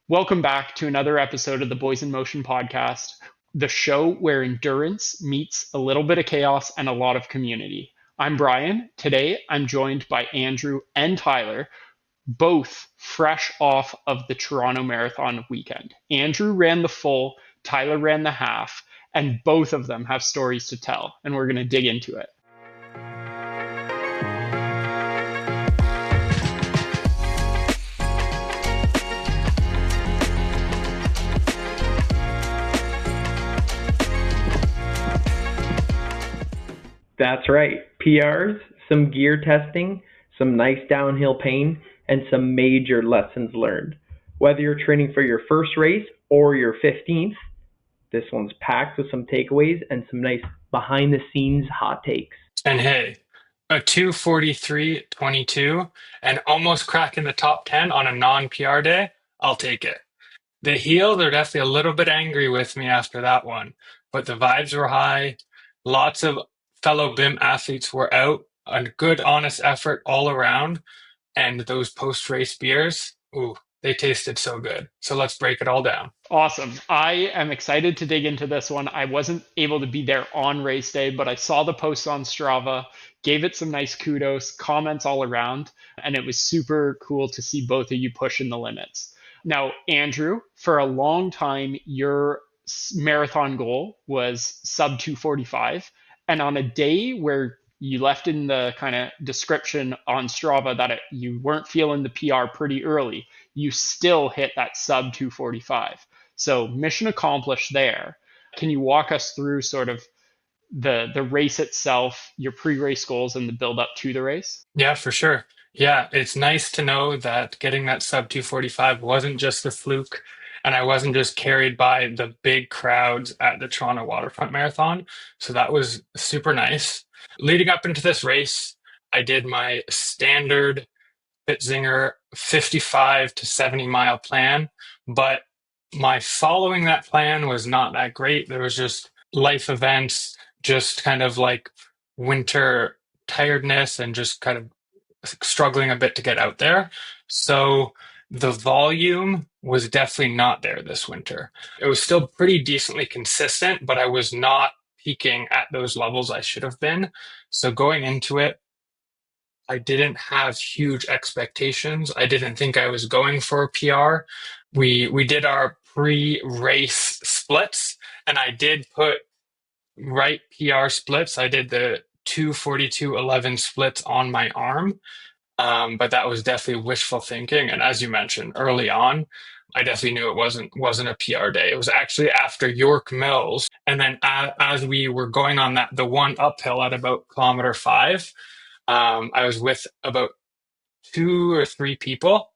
Welcome back to another episode of the Boys in Motion podcast, the show where endurance meets a little bit of chaos and a lot of community. I'm Brian. Today, I'm joined by Andrew and Tyler, both fresh off of the Toronto Marathon weekend. Andrew ran the full, Tyler ran the half, and both of them have stories to tell, and we're going to dig into it. That's right. PRs, some gear testing, some nice downhill pain, and some major lessons learned. Whether you're training for your first race or your 15th, this one's packed with some takeaways and some nice behind the scenes hot takes. And hey, a 2:43:22 and almost cracking the top 10 on a non-PR day, I'll take it. The heels are definitely a little bit angry with me after that one, but the vibes were high. Lots of fellow BIM athletes were out. A good, honest effort all around. And those post-race beers, ooh, they tasted so good. So let's break it all down. Awesome. I am excited to dig into this one. I wasn't able to be there on race day, but I saw the posts on Strava, gave it some nice kudos, comments all around, and it was super cool to see both of you pushing the limits. Now, Andrew, for a long time, your marathon goal was sub 245. And on a day where you left in the kind of description on Strava that you weren't feeling the PR pretty early, you still hit that sub 245. So mission accomplished there. Can you walk us through sort of the race itself, your pre-race goals, and the build up to the race? Yeah, for sure. Yeah, it's nice to know that getting that sub 245 wasn't just a fluke, and I wasn't just carried by the big crowds at the Toronto Waterfront Marathon. So that was super nice. Leading up into this race, I did my standard Fitzinger 55 to 70 mile plan, but my following that plan was not that great. There was just life events, just kind of like winter tiredness and just kind of struggling a bit to get out there. So the volume was definitely not there this winter. It was still pretty decently consistent, but I was not peaking at those levels I should have been. So going into it, I didn't have huge expectations. I didn't think I was going for a PR. We did our pre-race splits, and I did put right PR splits. I did the 2:42:11 splits on my arm, but that was definitely wishful thinking. And as you mentioned early on, I definitely knew it wasn't a PR day. It was actually after York Mills, and then as we were going on the one uphill at about kilometer 5. I was with about 2 or 3 people,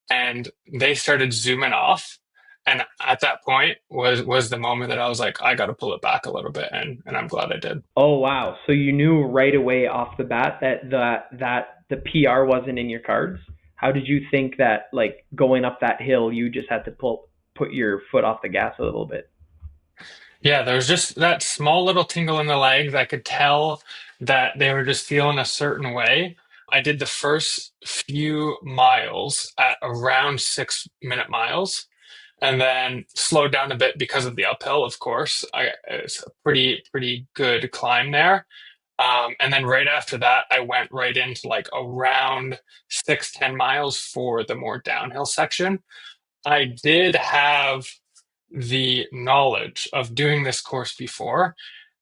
and they started zooming off. And at that point was the moment that I was like, I got to pull it back a little bit, and I'm glad I did. Oh wow! So you knew right away off the bat that the PR wasn't in your cards. How did you think that, like, going up that hill, you just had to put your foot off the gas a little bit? Yeah, there was just that small little tingle in the legs. I could tell that they were just feeling a certain way. I did the first few miles at around 6-minute miles, and then slowed down a bit because of the uphill, of course. It's a pretty good climb there. And then right after that, I went right into like around 6-10 miles for the more downhill section. I did have the knowledge of doing this course before,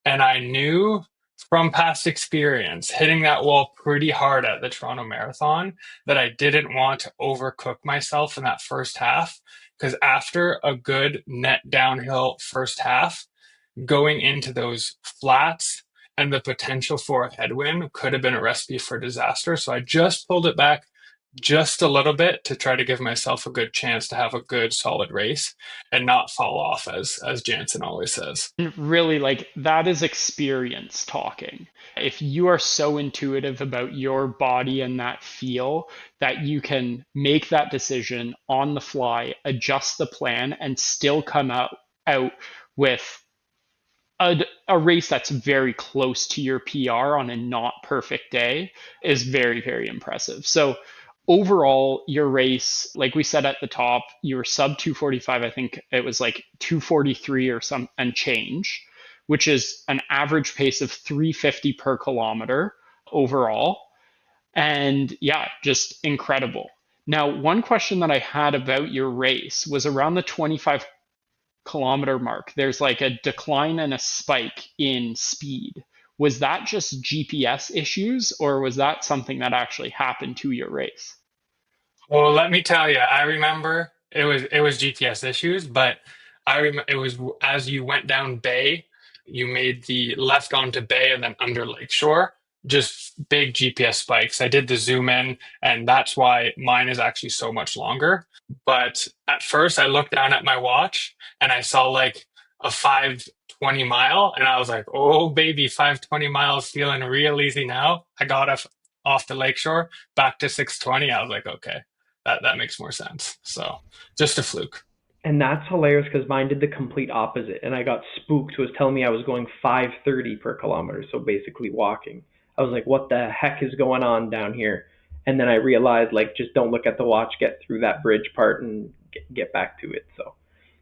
and I knew from past experience hitting that wall pretty hard at the Toronto Marathon that I didn't want to overcook myself in that first half, because after a good net downhill first half, going into those flats and the potential for a headwind could have been a recipe for disaster. So I just pulled it back just a little bit to try to give myself a good chance to have a good solid race and not fall off, as Jansen always says. And really, like, that is experience talking. If you are so intuitive about your body and that feel that you can make that decision on the fly, adjust the plan, and still come out with a race that's very close to your PR on a not perfect day is very, very impressive. So overall, your race, like we said at the top, you were sub 245. I think it was like 243 or some and change, which is an average pace of 350 per kilometer overall. And yeah, just incredible. Now, one question that I had about your race was around the 25-kilometer mark. There's like a decline and a spike in speed. Was that just GPS issues, or was that something that actually happened to your race? Well, let me tell you, I remember it was GPS issues, but it was as you went down Bay, you made the left onto Bay and then under Lakeshore, just big GPS spikes. I did the zoom in, and that's why mine is actually so much longer. But at first, I looked down at my watch and I saw like a 520 mile, and I was like, "Oh baby, 520 miles, feeling real easy now." I got off the Lakeshore back to 620. I was like, okay, that makes more sense. So just a fluke. And that's hilarious because mine did the complete opposite. And I got spooked, was telling me I was going 530 per kilometer. So basically walking. I was like, what the heck is going on down here? And then I realized, like, just don't look at the watch, get through that bridge part and get back to it. So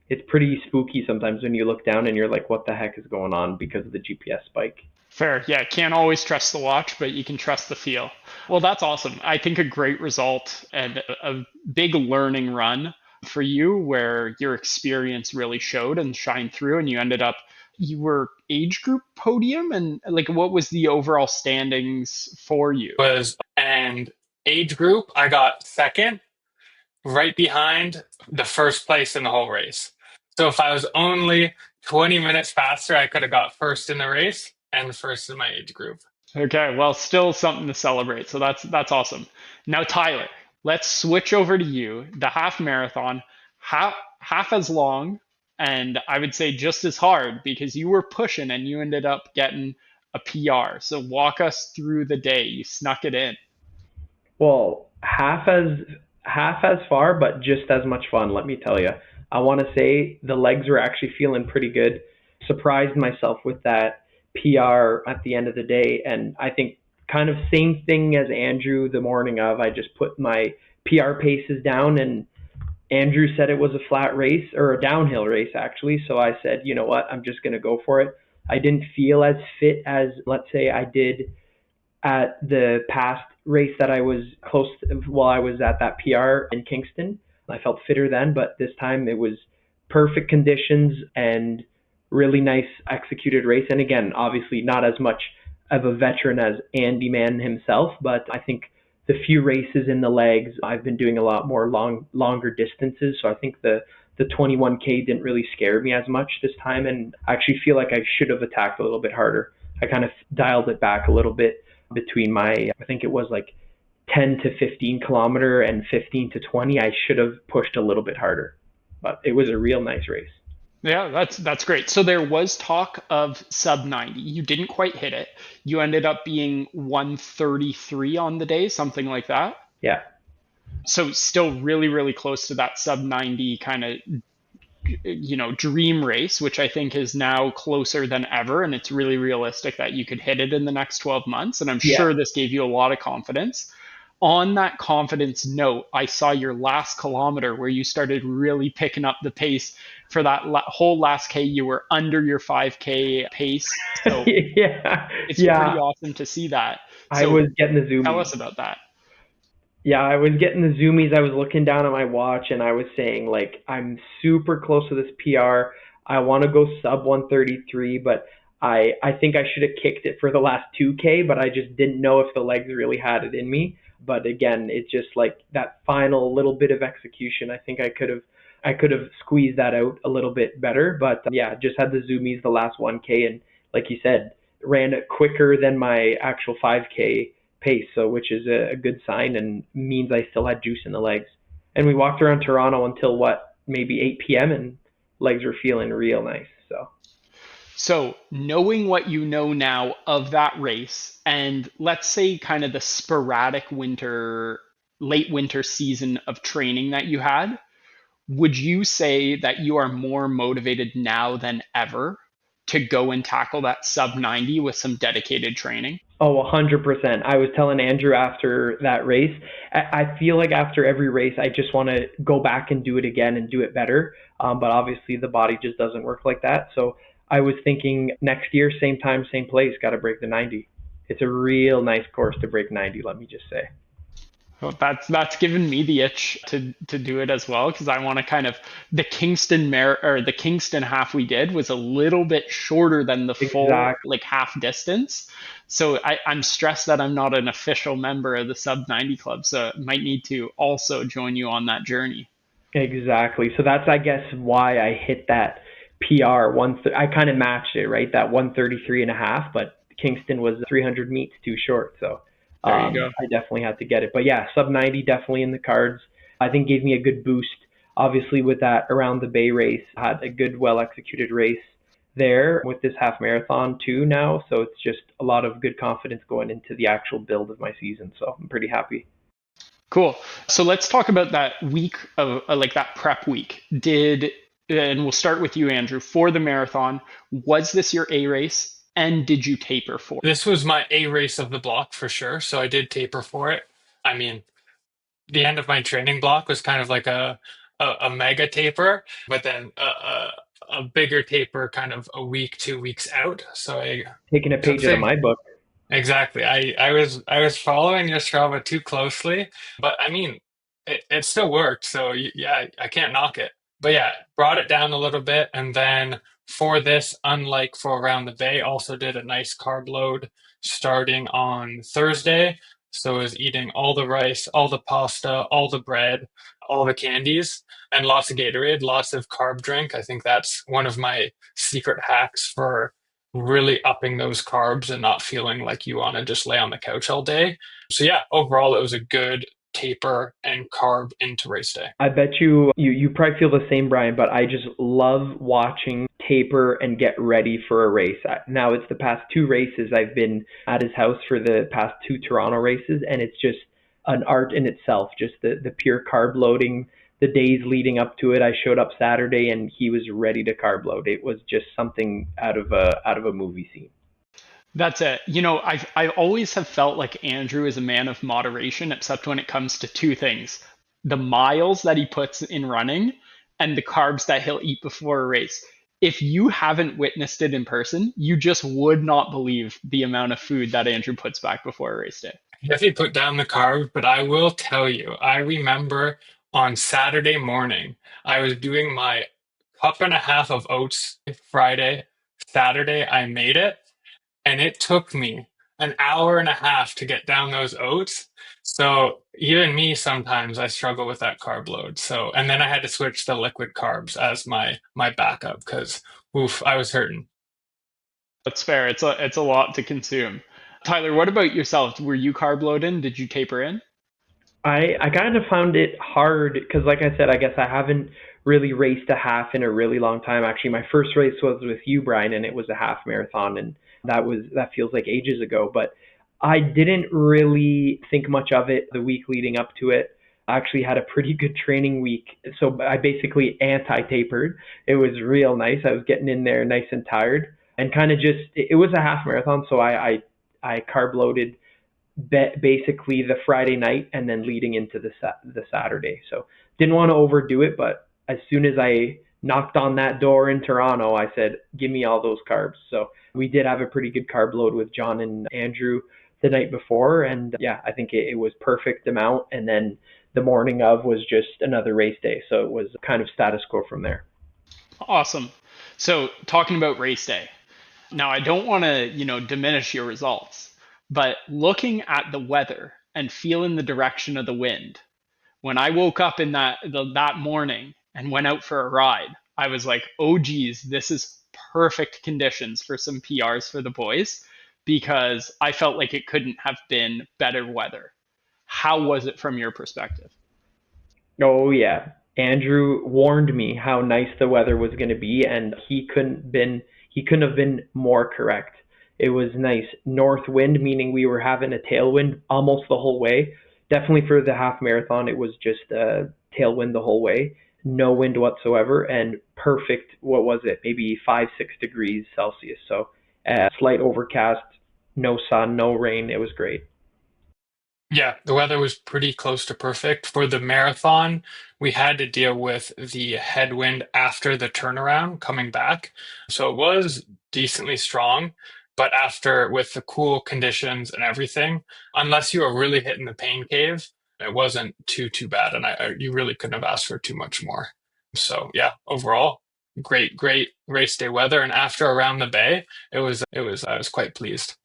it's pretty spooky sometimes when you look down and you're like, what the heck is going on because of the GPS spike. Fair. Yeah, can't always trust the watch, but you can trust the feel. Well, that's awesome. I think a great result and a big learning run for you where your experience really showed and shined through, and you were age group podium, and like what was the overall standings for you? Was and age group, I got second, right behind the first place in the whole race. So if I was only 20 minutes faster, I could have got first in the race and first in my age group. Okay, well, still something to celebrate. So that's awesome. Now, Tyler, let's switch over to you. The half marathon, half as long, and I would say just as hard because you were pushing and you ended up getting a PR. So walk us through the day. You snuck it in. Well, half as far, but just as much fun. Let me tell you. I want to say the legs were actually feeling pretty good. Surprised myself with that PR at the end of the day, and I think kind of same thing as Andrew the morning of. I just put my PR paces down, and Andrew said it was a flat race or a downhill race actually. So I said, you know what, I'm just going to go for it. I didn't feel as fit as, let's say, I did at the past race that I was close to, while I was at that PR in Kingston. I felt fitter then, but this time it was perfect conditions and really nice executed race. And again, obviously not as much of a veteran as Andy Mann himself, but I think the few races in the legs, I've been doing a lot more longer distances. So I think the 21K didn't really scare me as much this time, and I actually feel like I should have attacked a little bit harder. I kind of dialed it back a little bit between my, I think it was like 10 to 15 kilometer and 15 to 20. I should have pushed a little bit harder, but it was a real nice race. Yeah, that's great. So there was talk of sub 90. You didn't quite hit it. You ended up being 133 on the day, something like that. Yeah. So still really, really close to that sub 90 kind of, dream race, which I think is now closer than ever. And it's really realistic that you could hit it in the next 12 months. And I'm Yeah. sure this gave you a lot of confidence. On that confidence note, I saw your last kilometer where you started really picking up the pace for that whole last K. You were under your 5K pace. So Yeah. it's pretty Yeah. awesome to see that. I So was getting the tell zoomies. us about that. Yeah, I was getting the zoomies. I was looking down at my watch and I was saying, like, I'm super close to this PR. I want to go sub 133, but I think I should have kicked it for the last 2K, but I just didn't know if the legs really had it in me. But again, it's just like that final little bit of execution. I think I could have squeezed that out a little bit better. But yeah, just had the zoomies the last 1K, and like you said, ran it quicker than my actual 5K pace, so which is a good sign and means I still had juice in the legs. And we walked around Toronto until what, maybe 8 p.m. and legs were feeling real nice. So So, knowing what you know now of that race, and let's say kind of the sporadic late winter season of training that you had, would you say that you are more motivated now than ever to go and tackle that sub 90 with some dedicated training? Oh, 100%. I was telling Andrew after that race, I feel like after every race, I just want to go back and do it again and do it better. But obviously, the body just doesn't work like that. So I was thinking next year, same time, same place, got to break the 90. It's a real nice course to break 90, let me just say. Well, that's given me the itch to do it as well because I want to kind of the the Kingston half we did was a little bit shorter than the full Exactly. like half distance. So I'm stressed that I'm not an official member of the sub 90 club, so I might need to also join you on that journey. Exactly. So that's, I guess, why I hit that PR I kind of matched it, right? That 133 and a half, but Kingston was 300 meets too short. So There you go. I definitely had to get it. But yeah, sub 90 definitely in the cards. I think gave me a good boost. Obviously, with that around the Bay race, had a good, well executed race there with this half marathon too now. So it's just a lot of good confidence going into the actual build of my season. So I'm pretty happy. Cool. So let's talk about that week of like that prep week. And we'll start with you, Andrew, for the marathon. Was this your A race? And did you taper for This was my A race of the block for sure, so I did taper for it. I mean, the end of my training block was kind of like a mega taper, but then a bigger taper kind of a week, 2 weeks out. So I Taking a took page out of things. my book. Exactly. I was following your Strava too closely, but I mean, it still worked. So yeah, I can't knock it. But yeah, brought it down a little bit, and then for this, unlike for around the bay, also did a nice carb load starting on Thursday. So I was eating all the rice, all the pasta, all the bread, all the candies, and lots of Gatorade, lots of carb drink. I think that's one of my secret hacks for really upping those carbs and not feeling like you want to just lay on the couch all day. So yeah, overall it was a good taper and carb into race day. I bet you probably feel the same, Brian, but I just love watching taper and get ready for a race. Now it's the past two races I've been at his house for the past two Toronto races, and it's just an art in itself, just the pure carb loading. The days leading up to it, I showed up Saturday and he was ready to carb load. It was just something out of a movie scene. That's it. I always have felt like Andrew is a man of moderation, except when it comes to two things: the miles that he puts in running and the carbs that he'll eat before a race. If you haven't witnessed it in person, you just would not believe the amount of food that Andrew puts back before a race day. Definitely put down the carb, but I will tell you, I remember on Saturday morning, I was doing my cup and a half of oats Friday. Saturday, I made it. And it took me an hour and a half to get down those oats. So even me, sometimes I struggle with that carb load. So, and then I had to switch to liquid carbs as my backup because, oof, I was hurting. That's fair. It's a lot to consume. Tyler, what about yourself? Were you carb loading? Did you taper in? I kind of found it hard because, like I said, I guess I haven't really raced a half in a really long time. Actually, my first race was with you, Brian, and it was a half marathon, and that feels like ages ago. But I didn't really think much of it the week leading up to it. I actually had a pretty good training week, so I basically anti-tapered. It was real nice. I was getting in there nice and tired, and kind of just it was a half marathon, so I carb loaded basically the Friday night and then leading into the Saturday. So didn't want to overdo it, but as soon as I knocked on that door in Toronto, I said, "Give me all those carbs." So we did have a pretty good carb load with John and Andrew the night before, and yeah, I think it was perfect amount. And then the morning of was just another race day, so it was kind of status quo from there. Awesome. So talking about race day. Now, I don't want to, diminish your results, but looking at the weather and feeling the direction of the wind, when I woke up in that morning and went out for a ride, I was like, "Oh geez, this is perfect conditions for some PRs for the boys," because I felt like it couldn't have been better weather. How was it from your perspective? Oh yeah. Andrew warned me how nice the weather was going to be, and he couldn't have been more correct. It was nice north wind, meaning we were having a tailwind almost the whole way. Definitely for the half marathon, it was just a tailwind the whole way. no wind whatsoever, and perfect, what was it, maybe 5-6 degrees Celsius. So slight overcast, no sun, no rain. It was great. Yeah, the weather was pretty close to perfect. For the marathon, we had to deal with the headwind after the turnaround coming back. So it was decently strong, but after with the cool conditions and everything, unless you were really hitting the pain cave, it wasn't too bad. And you really couldn't have asked for too much more. So yeah, overall, great race day weather. And after around the bay, I was quite pleased.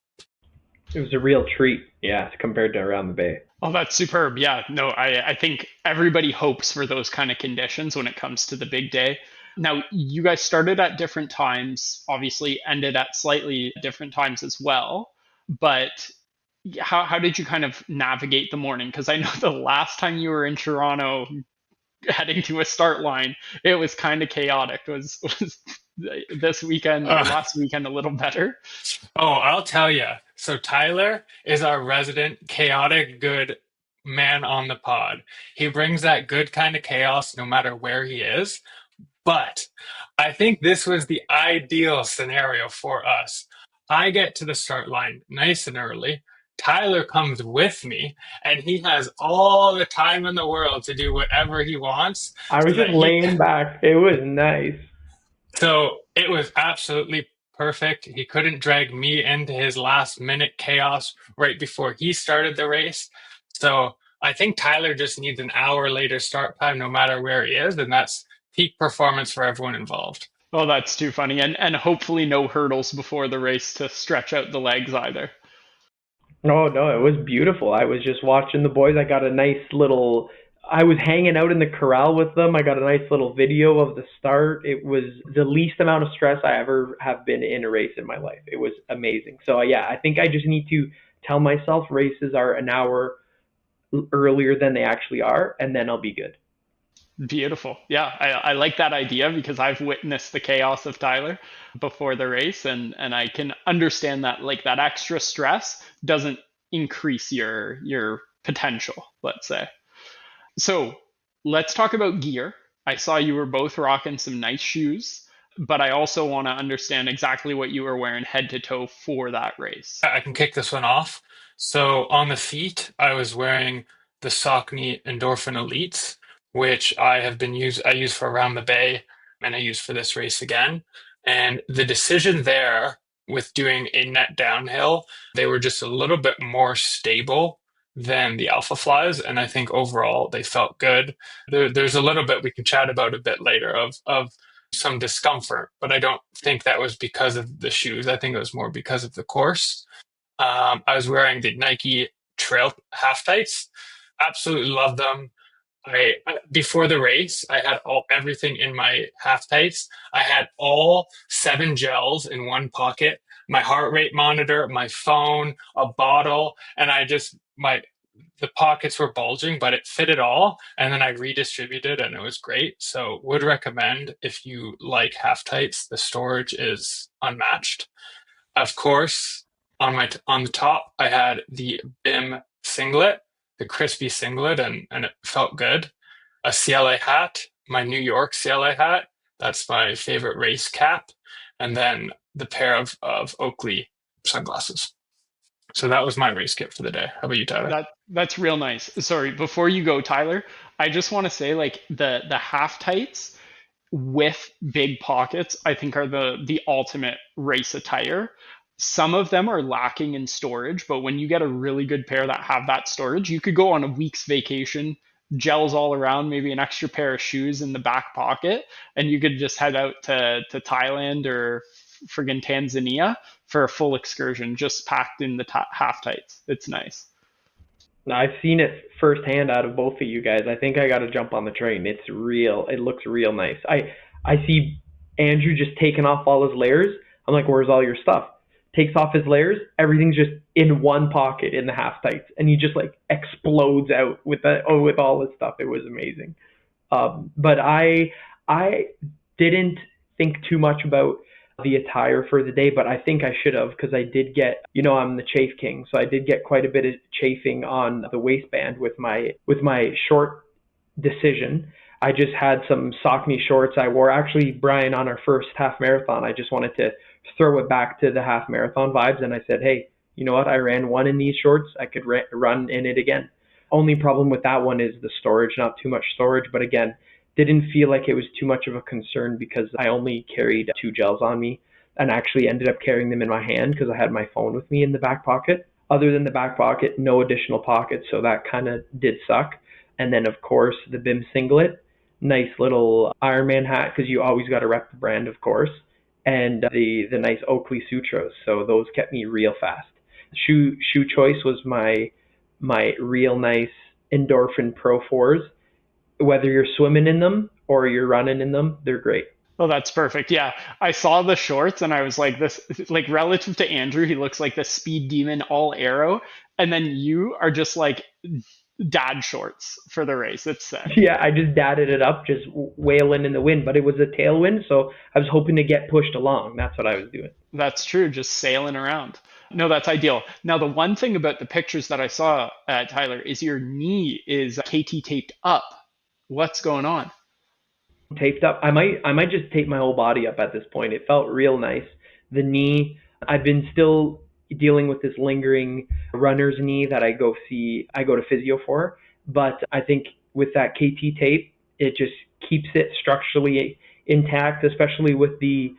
It was a real treat, yeah, compared to around the bay. Oh, that's superb. Yeah, no, I think everybody hopes for those kind of conditions when it comes to the big day. Now, you guys started at different times, obviously ended at slightly different times as well. But how did you kind of navigate the morning? Because I know the last time you were in Toronto heading to a start line, it was kind of chaotic. Was this weekend or Uh, last weekend a little better? Oh, I'll tell you. So Tyler is our resident chaotic good man on the pod. He brings that good kind of chaos no matter where he is. But I think this was the ideal scenario for us. I get to the start line nice and early. Tyler comes with me, and he has all the time in the world to do whatever he wants I was so just that he laying back. It was nice. so it was absolutely perfect. He couldn't drag me into his last minute chaos right before he started the race. So I think Tyler just needs an hour later start time no matter where he is, and that's peak performance for everyone involved. Oh, that's too funny. And hopefully no hurdles before the race to stretch out the legs either. No, no, it was beautiful. I was just watching the boys. I was hanging out in the corral with them. I got a nice little video of the start. It was the least amount of stress I ever have been in a race in my life. It was amazing. So yeah, I think I just need to tell myself races are an hour earlier than they actually are, and then I'll be good. Beautiful. Yeah, I like that idea because I've witnessed the chaos of Tyler before the race, and I can understand that like that extra stress doesn't increase your potential, let's say. So let's talk about gear. I saw you were both rocking some nice shoes, but I also want to understand exactly what you were wearing head to toe for that race. I can kick this one off. So on the feet, I was wearing the Saucony Endorphin Elites, which I use for around the bay and I use for this race again. And the decision there with doing a net downhill, they were just a little bit more stable than the Alpha Flies, and I think overall they felt good. There's a little bit we can chat about a bit later of some discomfort, but I don't think that was because of the shoes. I think it was more because of the course. I was wearing the Nike Trail half tights. Absolutely love them. Before the race, I had everything in my half tights. I had all 7 gels in one pocket, my heart rate monitor, my phone, a bottle, and I just my the pockets were bulging, but it fit it all. And then I redistributed, and it was great. So would recommend if you like half tights. The storage is unmatched. Of course, on the top, I had the BIM singlet, the crispy singlet, and it felt good. A CLA hat, my New York CLA hat. That's my favorite race cap, and then the pair of Oakley sunglasses. So that was my race kit for the day. How about you, Tyler? That's real nice. Sorry, before you go, Tyler, I just want to say like the half tights with big pockets, I think are the ultimate race attire. Some of them are lacking in storage, but when you get a really good pair that have that storage, you could go on a week's vacation, gels all around, maybe an extra pair of shoes in the back pocket, and you could just head out to Thailand or friggin' Tanzania for a full excursion, just packed in the half tights. It's nice. I've seen it firsthand out of both of you guys. I think I got to jump on the train. It's real. It looks real nice. I see Andrew just taking off all his layers. I'm like, where's all your stuff? Takes off his layers. Everything's just in one pocket in the half tights, and he just like explodes out with with all his stuff. It was amazing. But I didn't think too much about the attire for the day, but I think I should have because I did get, I'm the chafe king, so I did get quite a bit of chafing on the waistband with my short decision. I just had some sock knee shorts I wore. Actually, Brian, on our first half marathon, I just wanted to throw it back to the half marathon vibes, and I said, hey, you know what? I ran one in these shorts. I could run in it again. Only problem with that one is the storage, not too much storage, but again, didn't feel like it was too much of a concern because I only carried 2 gels on me and actually ended up carrying them in my hand because I had my phone with me in the back pocket. Other than the back pocket, no additional pockets, so that kind of did suck. And then, of course, the BIM singlet, nice little Ironman hat because you always got to rep the brand, of course, and the nice Oakley Sutras. So those kept me real fast. Shoe choice was my real nice Endorphin Pro 4s. Whether you're swimming in them or you're running in them, they're great. Oh, that's perfect. Yeah, I saw the shorts and I was like, this, like relative to Andrew, he looks like the speed demon all arrow. And then you are just like dad shorts for the race. It's sick. Yeah, I just dadded it up, just wailing in the wind, but it was a tailwind, so I was hoping to get pushed along. That's what I was doing. That's true, just sailing around. No, that's ideal. Now, the one thing about the pictures that I saw, Tyler, is your knee is KT taped up. What's going on? Taped up. I might just tape my whole body up at this point. It felt real nice. The knee, I've been still dealing with this lingering runner's knee that I go to physio for, but I think with that KT tape, it just keeps it structurally intact, especially with the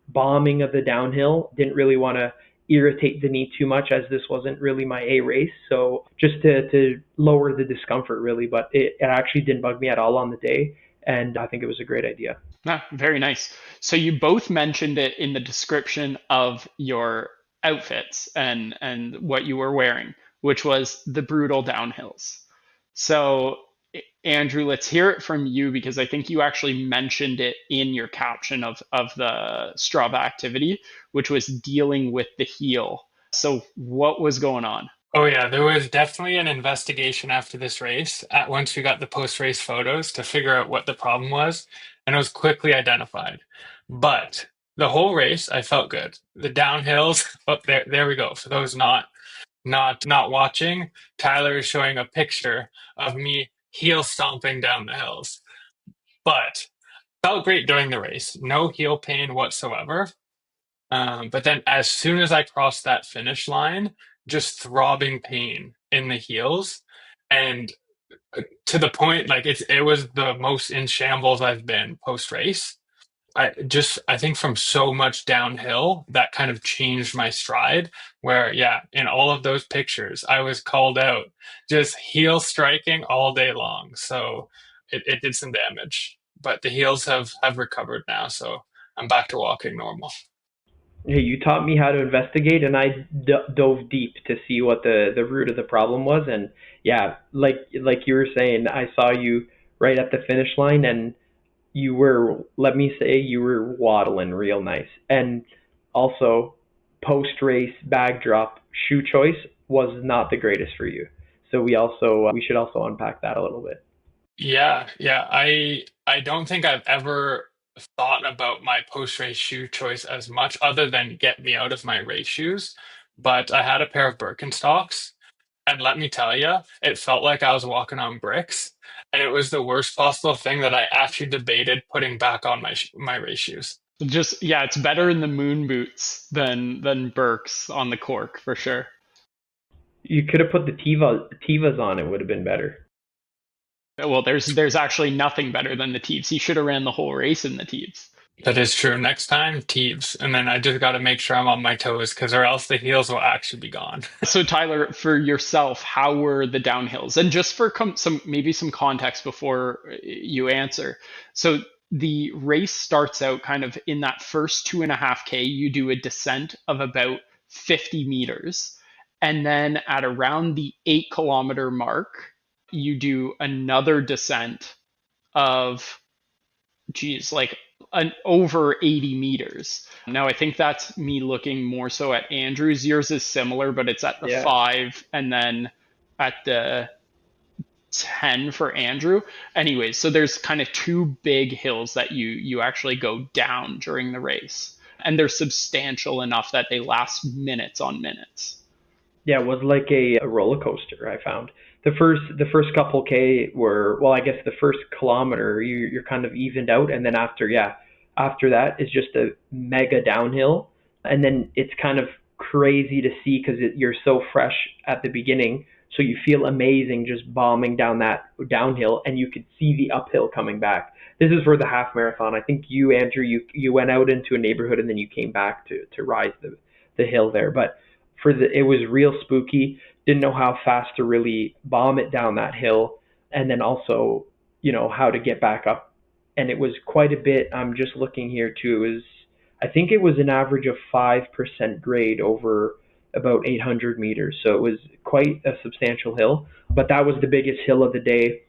bombing of the downhill. Didn't really want to irritate the knee too much as this wasn't really my A race. So just to lower the discomfort really, but it actually didn't bug me at all on the day. And I think it was a great idea. Ah, very nice. So you both mentioned it in the description of your outfits and what you were wearing, which was the brutal downhills. So Andrew, let's hear it from you because I think you actually mentioned it in your caption of the Strava activity, which was dealing with the heel. So what was going on? Oh yeah, there was definitely an investigation after this race. At once we got the post-race photos to figure out what the problem was, and it was quickly identified. But the whole race, I felt good. The downhills, oh, there we go. For those not watching, Tyler is showing a picture of me heel stomping down the hills. But felt great during the race. No heel pain whatsoever. But then as soon as I crossed that finish line, just throbbing pain in the heels. And to the point, like it was the most in shambles I've been post race. I think from so much downhill that kind of changed my stride. Where, yeah, in all of those pictures, I was called out just heel striking all day long. So it did some damage. But the heels have recovered now. So I'm back to walking normal. Hey, you taught me how to investigate, and I dove deep to see what the root of the problem was. And yeah, like you were saying, I saw you right at the finish line, and you were, let me say, you were waddling real nice. And also, post race bag drop shoe choice was not the greatest for you. So we should also unpack that a little bit. Yeah. I don't think I've ever thought about my post-race shoe choice as much other than get me out of my race shoes. But I had a pair of Birkenstocks, and let me tell you, it felt like I was walking on bricks, and it was the worst possible thing that I actually debated putting back on my race shoes. Just yeah, it's better in the moon boots than Burks on the cork for sure. You could have put the Tivas on; it would have been better. Well, there's actually nothing better than the Teeves. He should have ran the whole race in the Teeves. That is true. Next time, Teeves, and then I just got to make sure I'm on my toes because or else the heels will actually be gone. So Tyler, for yourself, how were the downhills? And just for some maybe some context before you answer. So the race starts out kind of in that first 2.5K. You do a descent of about 50 meters, and then at around the 8 kilometer mark, you do another descent of geez, like an over 80 meters. Now I think that's me looking more so at Andrew's. Yours is similar, but it's at the Yeah. 5 and then at the 10 for Andrew. Anyways, so there's kind of two big hills that you actually go down during the race. And they're substantial enough that they last minutes on minutes. Yeah, it was like a roller coaster, I found. The first couple K were, well, I guess the first kilometer you're kind of evened out, and then after that is just a mega downhill, and then it's kind of crazy to see because you're so fresh at the beginning, so you feel amazing just bombing down that downhill, and you could see the uphill coming back. This is for the half marathon. I think you, Andrew, you went out into a neighborhood and then you came back to rise the hill there, but it was real spooky. Didn't know how fast to really bomb it down that hill, and then also, how to get back up. And it was quite a bit. I'm just looking here too. I think it was an average of 5% grade over about 800 meters. So it was quite a substantial hill, but that was the biggest hill of the day.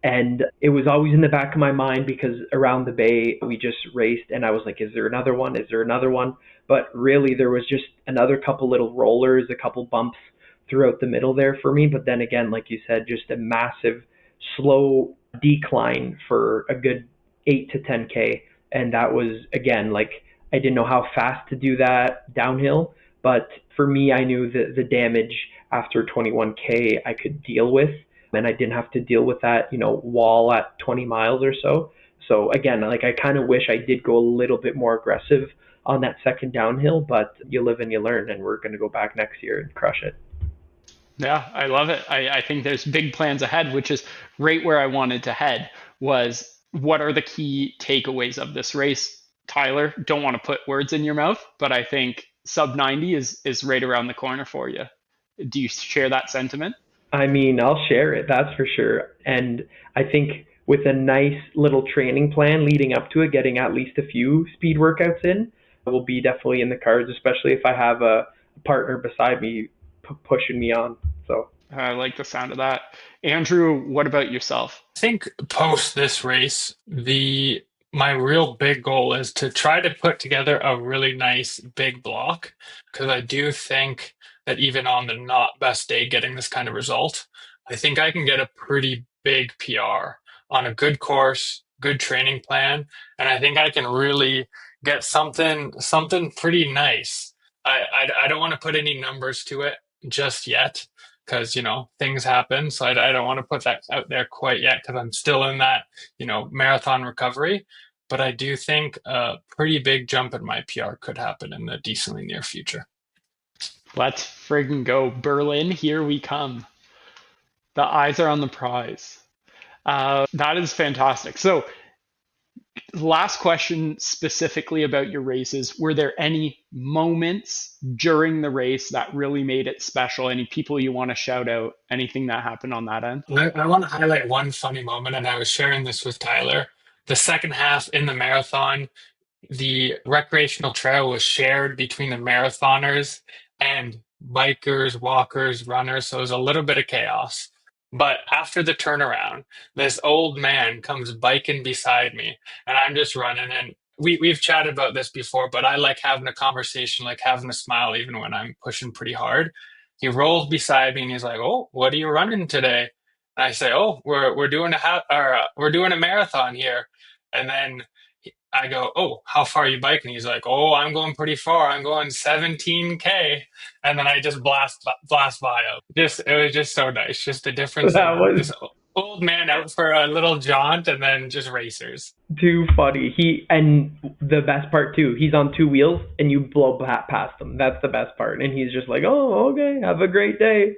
And it was always in the back of my mind because around the bay we just raced, and I was like, is there another one? Is there another one? But really there was just another couple little rollers, a couple bumps throughout the middle there for me. But then again, like you said, just a massive slow decline for a good 8 to 10K. And that was, again, like, I didn't know how fast to do that downhill. But for me, I knew the damage after 21K I could deal with. And I didn't have to deal with that, wall at 20 miles or so. So again, like, I kind of wish I did go a little bit more aggressive on that second downhill, but you live and you learn, and we're going to go back next year and crush it. Yeah, I love it. I think there's big plans ahead, which is right where I wanted to head. Was what are the key takeaways of this race? Tyler, don't want to put words in your mouth, but I think sub 90 is right around the corner for you. Do you share that sentiment? I mean, I'll share it, that's for sure. And I think with a nice little training plan leading up to it, getting at least a few speed workouts in will be definitely in the cards, especially if I have a partner beside me pushing me on. So I like the sound of that. Andrew, what about yourself? I think post this race, the my real big goal is to try to put together a really nice big block, because I do think that even on the not best day getting this kind of result, I think I can get a pretty big PR on a good course, good training plan, and I think I can really get something pretty nice. I don't want to put any numbers to it just yet, because things happen, so I don't want to put that out there quite yet because I'm still in that marathon recovery. But I do think a pretty big jump in my PR could happen in the decently near future. Let's friggin' go. Berlin, here we come. The eyes are on the prize. That is fantastic. So, last question specifically about your races. Were there any moments during the race that really made it special? Any people you want to shout out? Anything that happened on that end? I want to highlight one funny moment, and I was sharing this with Tyler. The second half in the marathon, the recreational trail was shared between the marathoners and bikers, walkers, runners. So it was a little bit of chaos. But after the turnaround, this old man comes biking beside me, and I'm just running. And we've chatted about this before, but I like having a conversation, like having a smile, even when I'm pushing pretty hard. He rolls beside me and he's like, "Oh, what are you running today?" And I say, "Oh, we're doing we're doing a marathon here." And then I go, "Oh, how far are you biking?" He's like, "Oh, I'm going pretty far. I'm going 17K." And then I just blast by him. It was just so nice. Just the difference that of was this old man out for a little jaunt and then just racers. too funny. And the best part too, he's on two wheels and you blow past him. That's the best part. And he's just like, "Oh, okay, have a great day."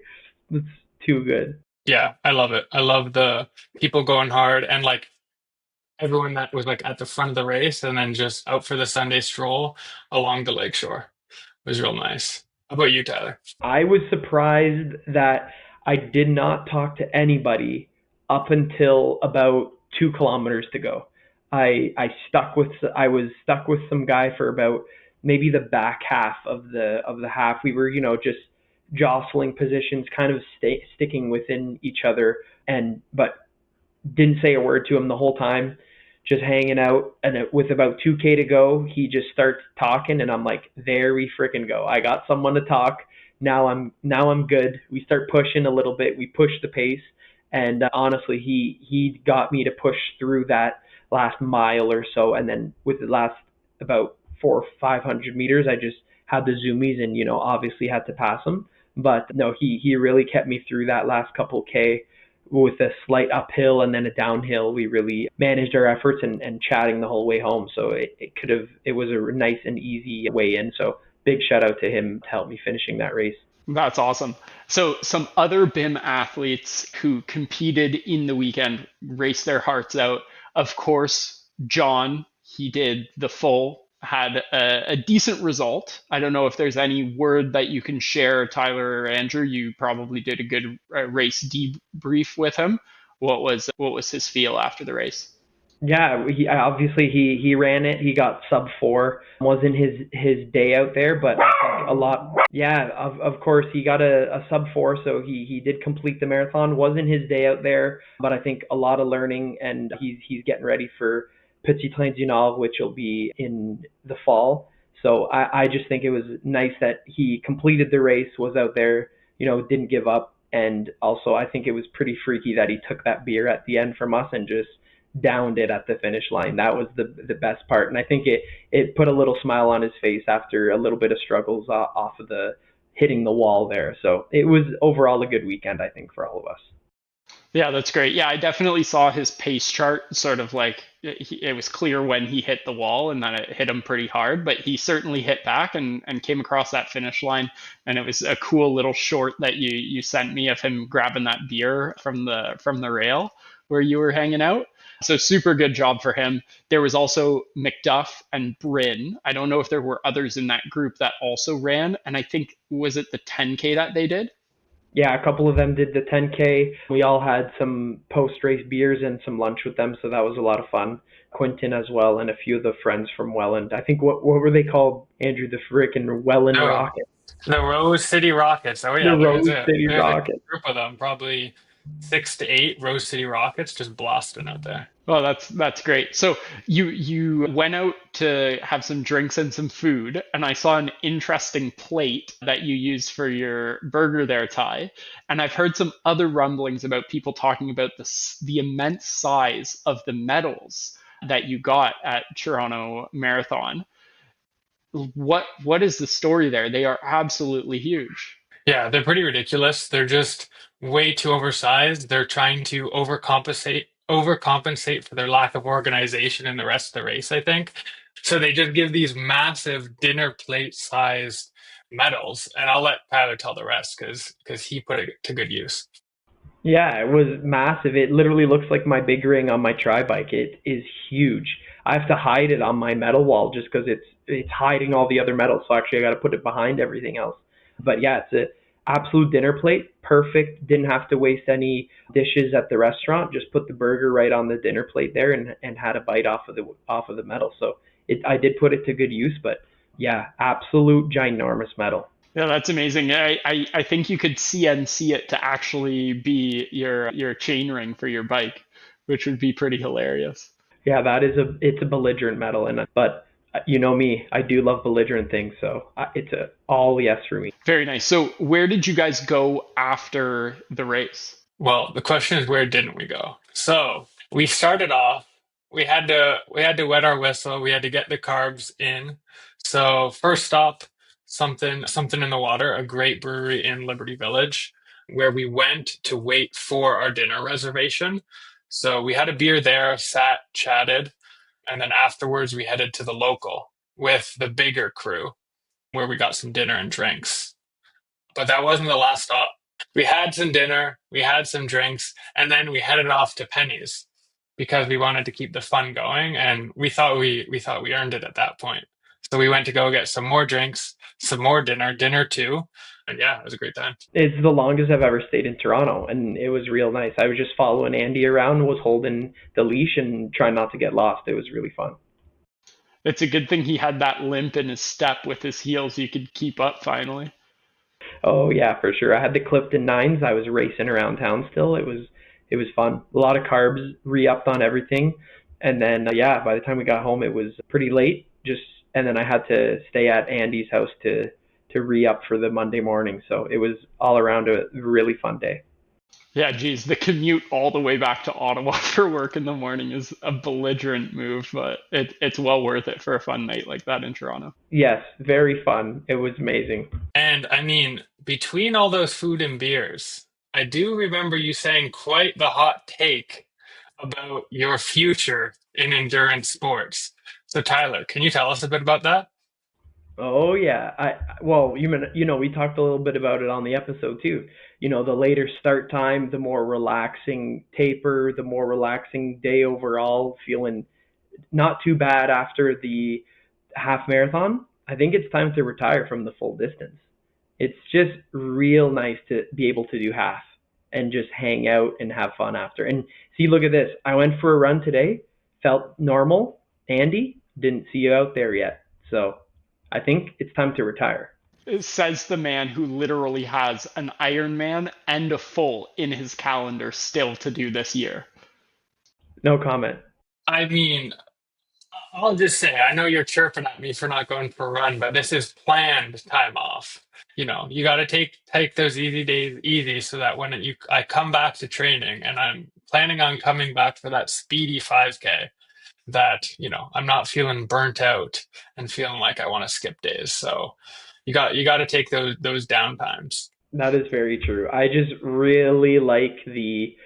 It's too good. Yeah, I love it. I love the people going hard, and like everyone that was like at the front of the race and then just out for the Sunday stroll along the lakeshore. It was real nice. How about you, Tyler? I was surprised that I did not talk to anybody up until about 2 kilometers to go. I was stuck with some guy for about maybe the back half of the half. We were, just jostling positions, kind of sticking within each other, and but didn't say a word to him the whole time, just hanging out. And with about 2K to go, he just starts talking, and I'm like, there we freaking go. I got someone to talk. Now I'm good. We start pushing a little bit. We push the pace, and honestly, he got me to push through that last mile or so, and then with the last about 400 or 500 meters, I just had the zoomies, and obviously had to pass him. But no, he really kept me through that last couple K with a slight uphill and then a downhill. We really managed our efforts and chatting the whole way home. So it was a nice and easy way in. So big shout out to him to help me finishing that race. That's awesome. So, some other BIM athletes who competed in the weekend raced their hearts out. Of course, John, he did the full, had a decent result. I don't know if there's any word that you can share, Tyler or Andrew. You probably did a good race debrief with him. What was his feel after the race? Yeah, obviously he ran it. He got sub 4. Wasn't his day out there, but I think a lot. Yeah, of course he got a sub 4, so he did complete the marathon. Wasn't his day out there, but I think a lot of learning, and he's getting ready for Petit Train du Nord, which will be in the fall. So I just think it was nice that he completed the race, was out there, didn't give up, and also I think it was pretty freaky that he took that beer at the end from us and just downed it at the finish line. That was the best part, and I think it put a little smile on his face after a little bit of struggles off of the hitting the wall there. So it was overall a good weekend, I think, for all of us. Yeah, that's great. Yeah, I definitely saw his pace chart sort of like it was clear when he hit the wall and then it hit him pretty hard, but he certainly hit back and came across that finish line. And it was a cool little short that you sent me of him grabbing that beer from the rail where you were hanging out. So super good job for him. There was also McDuff and Bryn. I don't know if there were others in that group that also ran. And I think, was it the 10K that they did? Yeah, a couple of them did the 10K. We all had some post-race beers and some lunch with them, so that was a lot of fun. Quentin as well, and a few of the friends from Welland. I think what were they called, Andrew? The frickin' Welland No, Rockets. the Rose City Rockets. Oh The yeah, Rose City there's a Rockets. group of them, probably 6 to 8 Rose City Rockets, just blasting out there. Well, that's great. So you went out to have some drinks and some food, and I saw an interesting plate that you used for your burger there, Ty. And I've heard some other rumblings about people talking about the immense size of the medals that you got at Toronto Marathon. What is the story there? They are absolutely huge. Yeah, they're pretty ridiculous. They're just way too oversized. They're trying to overcompensate for their lack of organization in the rest of the race, I think. So they just give these massive dinner plate sized medals, and I'll let Tyler tell the rest because he put it to good use. Yeah, it was massive. It literally looks like my big ring on my tri bike. It is huge. I have to hide it on my medal wall just because it's hiding all the other medals. So actually, I got to put it behind everything else. But yeah, it's a absolute dinner plate. Perfect. Didn't have to waste any dishes at the restaurant. Just put the burger right on the dinner plate there and had a bite off of the medal. So I did put it to good use. But yeah, absolute ginormous medal. Yeah, that's amazing. I think you could CNC it to actually be your chain ring for your bike, which would be pretty hilarious. Yeah, it's a belligerent medal, but you know me, I do love belligerent things, so it's a all yes for me. Very nice. So where did you guys go after the race? Well, the question is, where didn't we go? So we started off. We had to wet our whistle. We had to get the carbs in. So first stop, something in the water, a great brewery in Liberty Village, where we went to wait for our dinner reservation. So we had a beer there, sat, chatted, and then afterwards we headed to the local with the bigger crew, where we got some dinner and drinks. But that wasn't the last stop. We had some dinner, we had some drinks, and then we headed off to Penny's because we wanted to keep the fun going, and we thought we earned it at that point. So we went to go get some more drinks, some more dinner, dinner too, and yeah, it was a great time. It's the longest I've ever stayed in Toronto, and it was real nice. I was just following Andy around, was holding the leash and trying not to get lost. It was really fun. It's a good thing he had that limp in his step with his heels so you could keep up finally. Oh yeah, for sure. I had the Clifton Nines. I was racing around town still. It was fun. A lot of carbs, re-upped on everything, and then yeah, by the time we got home, it was pretty late. And then I had to stay at Andy's house to re-up for the Monday morning. So it was all around a really fun day. Yeah, geez, the commute all the way back to Ottawa for work in the morning is a belligerent move, but it's well worth it for a fun night like that in Toronto. Yes, very fun. It was amazing. And I mean, between all those food and beers, I do remember you saying quite the hot take about your future in endurance sports. So, Tyler, can you tell us a bit about that? Oh yeah. Well, we talked a little bit about it on the episode too. The later start time, the more relaxing taper, the more relaxing day overall, feeling not too bad after the half marathon. I think it's time to retire from the full distance. It's just real nice to be able to do half and just hang out and have fun after. And see, look at this. I went for a run today, felt normal. Andy, didn't see you out there yet. So I think it's time to retire. Says the man who literally has an Ironman and a full in his calendar still to do this year. No comment. I mean, I'll just say, I know you're chirping at me for not going for a run, but this is planned time off. You got to take those easy days easy so that when I come back to training and I'm planning on coming back for that speedy 5K, that I'm not feeling burnt out and feeling like I want to skip days. So you got to take those down times. That is very true. I really liked the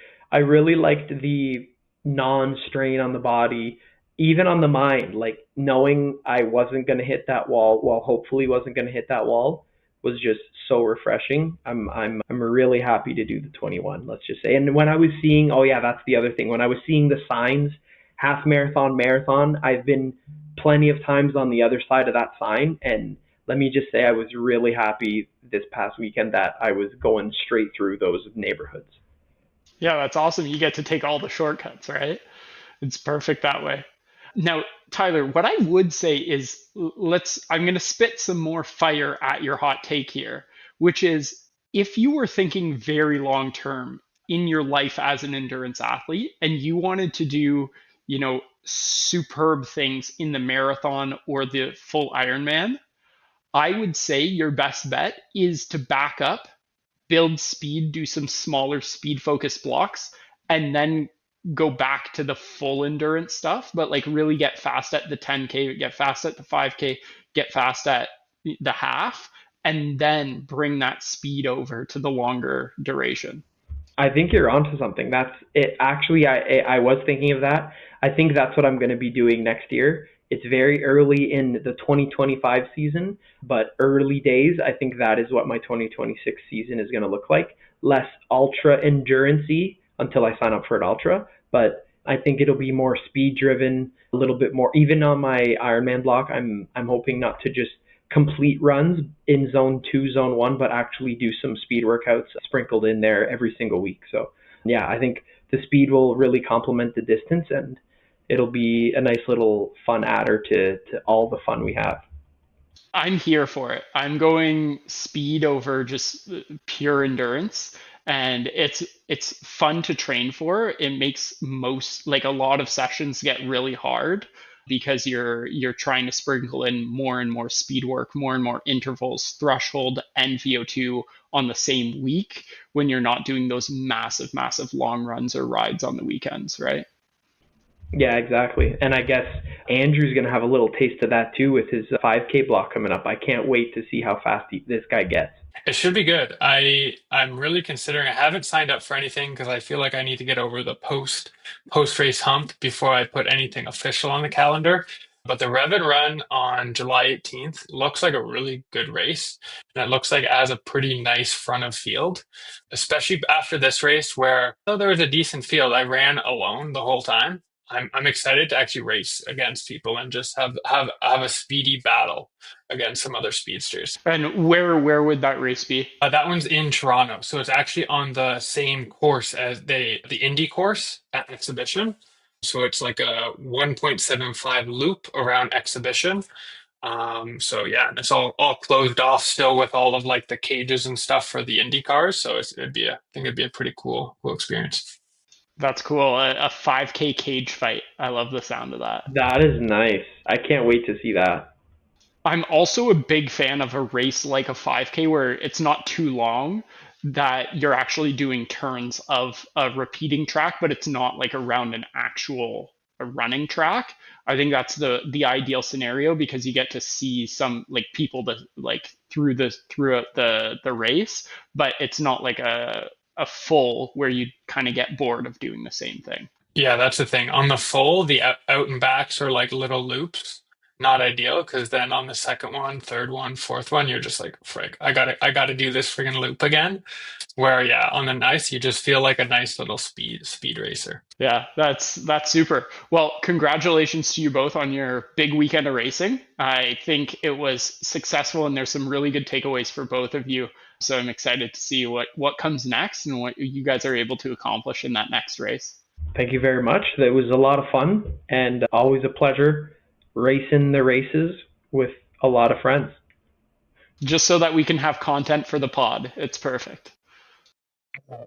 non-strain on the body, even on the mind, like knowing I wasn't going to hit that wall, well, hopefully wasn't going to hit that wall was just so refreshing. I'm really happy to do the 21, let's just say. And when I was seeing, oh yeah, that's the other thing. When I was seeing the signs, half marathon, marathon, I've been plenty of times on the other side of that sign, and let me just say I was really happy this past weekend that I was going straight through those neighborhoods. Yeah, that's awesome. You get to take all the shortcuts, right? It's perfect that way. Now, Tyler, what I would say is I'm going to spit some more fire at your hot take here, which is if you were thinking very long term in your life as an endurance athlete and you wanted to do, superb things in the marathon or the full Ironman, I would say your best bet is to back up, build speed, do some smaller speed focused blocks, and then go back to the full endurance stuff, but like really get fast at the 10K, get fast at the 5K, get fast at the half, and then bring that speed over to the longer duration. I think you're onto something. That's it. Actually, I was thinking of that. I think that's what I'm going to be doing next year. It's very early in the 2025 season, but early days. I think that is what my 2026 season is going to look like. Less ultra endurancey until I sign up for an ultra, but I think it'll be more speed driven, a little bit more. Even on my Ironman block, I'm hoping not to just complete runs in zone 2, zone 1, but actually do some speed workouts sprinkled in there every single week. So yeah, I think the speed will really complement the distance, and it'll be a nice little fun adder to all the fun we have. I'm here for it. I'm going speed over just pure endurance, and it's fun to train for. It makes most like a lot of sessions get really hard because you're trying to sprinkle in more and more speed work, more and more intervals, threshold and VO2 on the same week when you're not doing those massive long runs or rides on the weekends, right? Yeah, exactly. And I guess Andrew's going to have a little taste of that too with his 5K block coming up. I can't wait to see how fast this guy gets. It should be good. I'm really considering. I haven't signed up for anything because I feel like I need to get over the post race hump before I put anything official on the calendar. But the Rev and Run on July 18th looks like a really good race, and it looks like it has a pretty nice front of field, especially after this race where though there was a decent field, I ran alone the whole time. I'm excited to actually race against people and just have a speedy battle against some other speedsters. And where would that race be? That one's in Toronto, so it's actually on the same course as the Indy course at Exhibition. So it's like a 1.75 loop around Exhibition. So yeah, and it's all closed off still with all of like the cages and stuff for the Indy cars. So I think it'd be a pretty cool experience. That's cool. A 5K cage fight. I love the sound of that. That is nice. I can't wait to see that. I'm also a big fan of a race like a 5K where it's not too long, that you're actually doing turns of a repeating track, but it's not like around an actual a running track, I think that's the ideal scenario because you get to see some like people that like throughout the race, but it's not like a full where you kind of get bored of doing the same thing. Yeah, that's the thing. On the full, the out and backs are like little loops. Not ideal because then on the second one, third one, fourth one, you're just like, frick, I gotta do this friggin' loop again. Where yeah, on the nice, you just feel like a nice little speed racer. Yeah, that's super. Well, congratulations to you both on your big weekend of racing. I think it was successful and there's some really good takeaways for both of you. So I'm excited to see what comes next and what you guys are able to accomplish in that next race. Thank you very much. It was a lot of fun and always a pleasure racing the races with a lot of friends. Just so that we can have content for the pod. It's perfect.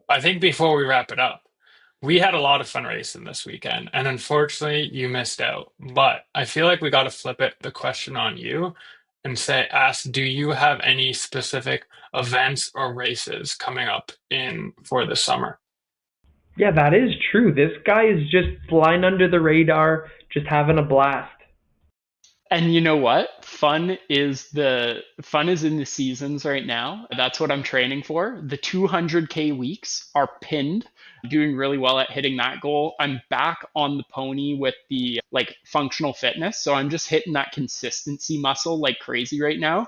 I think before we wrap it up, we had a lot of fun racing this weekend, and unfortunately, you missed out. But I feel like we got to flip the question on you and ask, do you have any specific events or races coming up in for the summer? Yeah, that is true. This guy is just flying under the radar, just having a blast. And you know what? Fun is in the seasons right now. That's what I'm training for. The 200K weeks are pinned. Doing really well at hitting that goal. I'm back on the pony with the like functional fitness, so I'm just hitting that consistency muscle like crazy right now.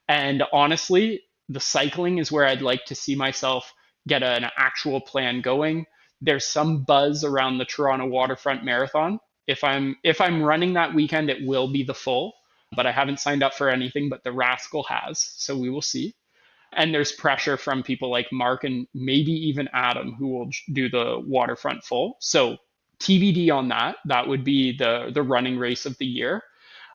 And honestly, the cycling is where I'd like to see myself get an actual plan going. There's some buzz around the Toronto Waterfront Marathon. If I'm running that weekend, it will be the full, but I haven't signed up for anything, but the Rascal has, so we will see. And there's pressure from people like Mark and maybe even Adam who will do the Waterfront full. So TBD on that. That would be the running race of the year.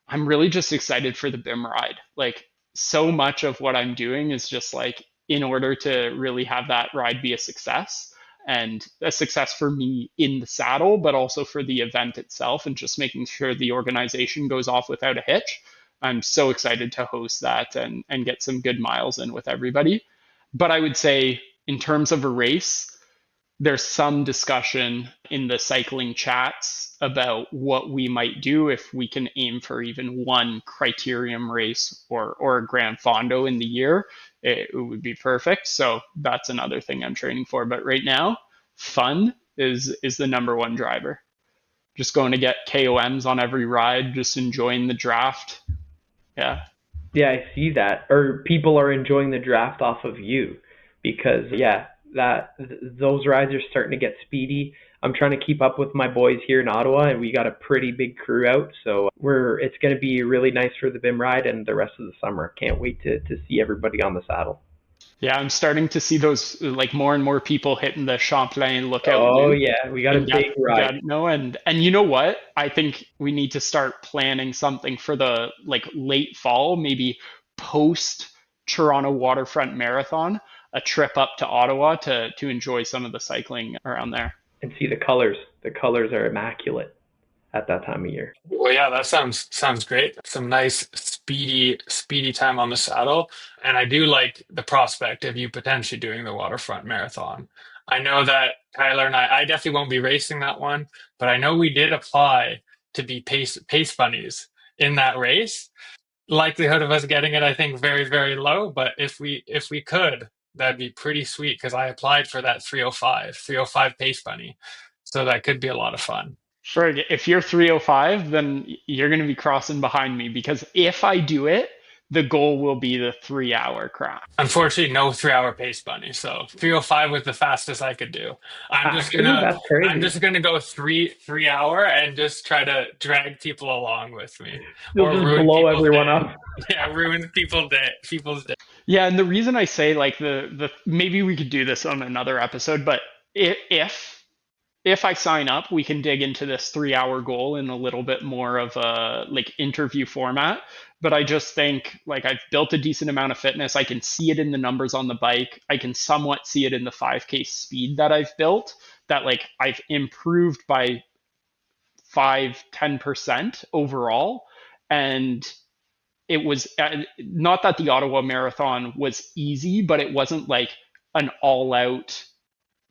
I'm really just excited for the BIM ride. Like so much of what I'm doing is just like in order to really have that ride be a success and a success for me in the saddle, but also for the event itself and just making sure the organization goes off without a hitch. I'm so excited to host that and get some good miles in with everybody. But I would say in terms of a race, there's some discussion in the cycling chats about what we might do if we can aim for even one criterium race or a grand fondo in the year. It would be perfect. So that's another thing I'm training for. But right now, fun is the number one driver. Just going to get KOMs on every ride, just enjoying the draft. Yeah. Yeah, I see that. Or people are enjoying the draft off of you because yeah, those rides are starting to get speedy. I'm trying to keep up with my boys here in Ottawa, and we got a pretty big crew out, so it's going to be really nice for the BIM ride and the rest of the summer. Can't wait to see everybody on the saddle. Yeah, I'm starting to see those like more and more people hitting the Champlain lookout Oh loop. yeah, we got a And big ride. and you know what? I think we need to start planning something for the like late fall, maybe post Toronto Waterfront Marathon, a trip up to Ottawa to enjoy some of the cycling around there. And see the colors. The colors are immaculate at that time of year. Well, yeah, that sounds great. Some nice speedy time on the saddle, and I do like the prospect of you potentially doing the waterfront marathon. I know that Tyler and I definitely won't be racing that one, but I know we did apply to be pace bunnies in that race. Likelihood of us getting it, I think, very low. But if we could, that'd be pretty sweet because I applied for that 305 pace bunny, so that could be a lot of fun. Frig, if you're 305, then you're going to be crossing behind me because if I do it, the goal will be the 3 hour crash. Unfortunately, no 3 hour pace bunny. So 305 was the fastest I could do. I'm just Actually, gonna that's I'm crazy. just gonna go three hour and just try to drag people along with me You'll or just ruin blow people's everyone day. up. Yeah, ruin people's day. Yeah, and the reason I say like the maybe we could do this on another episode, but if I sign up, we can dig into this 3 hour goal in a little bit more of a like interview format. But I just think like I've built a decent amount of fitness. I can see it in the numbers on the bike. I can somewhat see it in the 5K speed that I've built. That like I've improved by 5-10% overall. And it was not that the Ottawa Marathon was easy, but it wasn't like an all out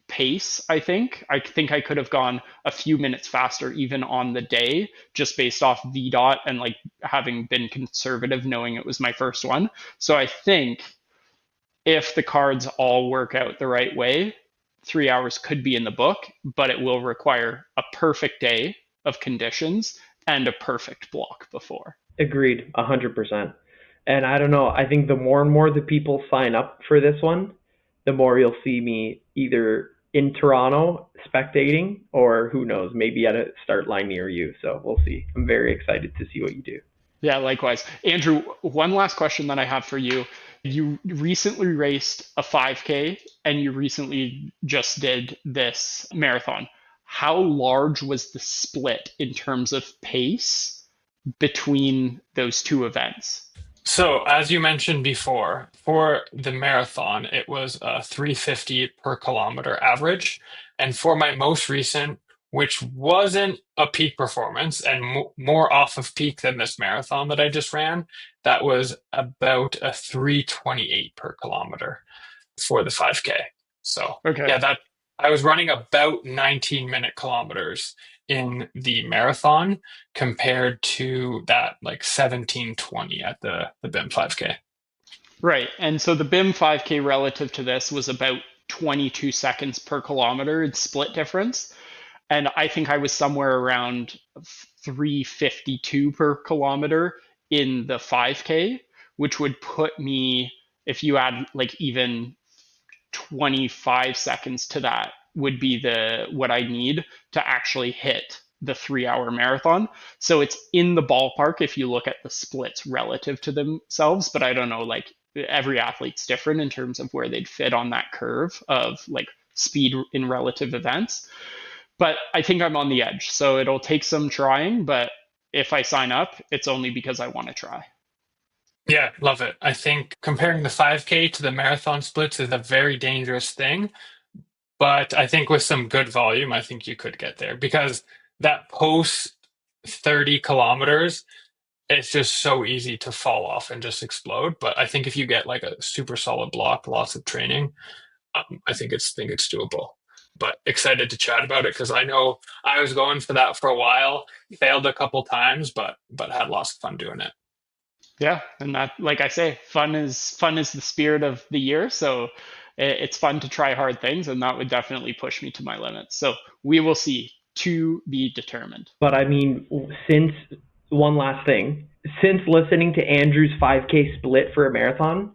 pace, I think. I think I could have gone a few minutes faster even on the day, just based off VDOT and like having been conservative, knowing it was my first one. So I think if the cards all work out the right way, 3 hours could be in the book, but it will require a perfect day of conditions and a perfect block before. Agreed, 100%. And I don't know, I think the more and more the people sign up for this one, the more you'll see me either in Toronto spectating or who knows, maybe at a start line near you. So we'll see. I'm very excited to see what you do. Yeah, likewise. Andrew, one last question that I have for you. You recently raced a 5K and you recently just did this marathon. How large was the split in terms of pace between those two events? So, as you mentioned before, for the marathon, it was a 350 per kilometer average. And for my most recent, which wasn't a peak performance and more off of peak than this marathon that I just ran, that was about a 328 per kilometer for the 5K. So, Okay. yeah, that I was running about 19-minute kilometers in the marathon compared to that like 17:20 at the BIM 5K. Right. And so the BIM 5K relative to this was about 22 seconds per kilometer in split difference. And I think I was somewhere around 352 per kilometer in the 5K, which would put me, if you add like even 25 seconds to that, would be the what I need to actually hit the 3 hour marathon. So it's in the ballpark if you look at the splits relative to themselves, but I don't know, like every athlete's different in terms of where they'd fit on that curve of like speed in relative events. But I think I'm on the edge. So it'll take some trying, but if I sign up, it's only because I want to try. Yeah, love it. I think comparing the 5K to the marathon splits is a very dangerous thing, but I think with some good volume, I think you could get there because that post 30 kilometers, it's just so easy to fall off and just explode. But I think if you get like a super solid block, lots of training, I think it's doable. But excited to chat about it because I know I was going for that for a while, failed a couple times, but had lots of fun doing it. Yeah, and that, like I say, fun is the spirit of the year. So it's fun to try hard things, and that would definitely push me to my limits. So we will see. To be determined. But I mean, since one last thing, since listening to Andrew's 5K split for a marathon,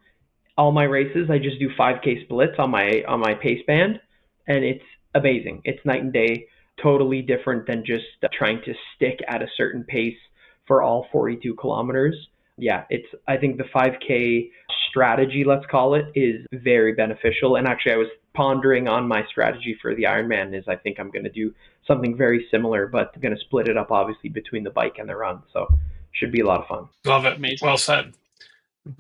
all my races I just do 5K splits on my pace band, and it's amazing. It's night and day, totally different than just trying to stick at a certain pace for all 42 kilometers. Yeah, it's I think the 5K strategy, let's call it, is very beneficial. And actually, I was pondering on my strategy for the Ironman. Is I think I'm going to do something very similar, but I'm going to split it up obviously between the bike and the run. So should be a lot of fun. Love it. Amazing. Well said.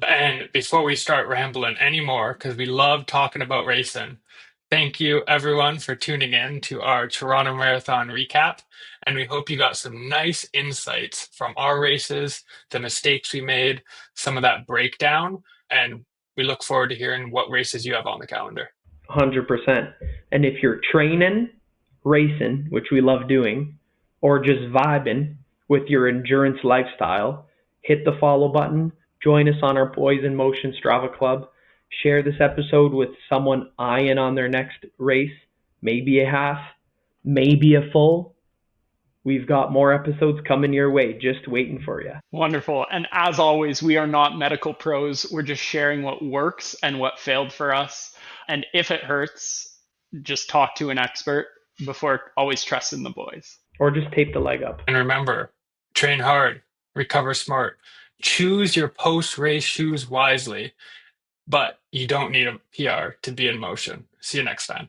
And before we start rambling anymore, because we love talking about racing, thank you everyone for tuning in to our Toronto Marathon recap. And we hope you got some nice insights from our races, the mistakes we made, some of that breakdown. And we look forward to hearing what races you have on the calendar. 100%. And if you're training, racing, which we love doing, or just vibing with your endurance lifestyle, hit the follow button. Join us on our Boys in Motion Strava Club. Share this episode with someone eyeing on their next race, maybe a half, maybe a full. We've got more episodes coming your way, just waiting for you. Wonderful. And as always, we are not medical pros. We're just sharing what works and what failed for us. And if it hurts, just talk to an expert before always trusting the boys. Or just tape the leg up. And remember, train hard, recover smart, choose your post-race shoes wisely, but you don't need a PR to be in motion. See you next time.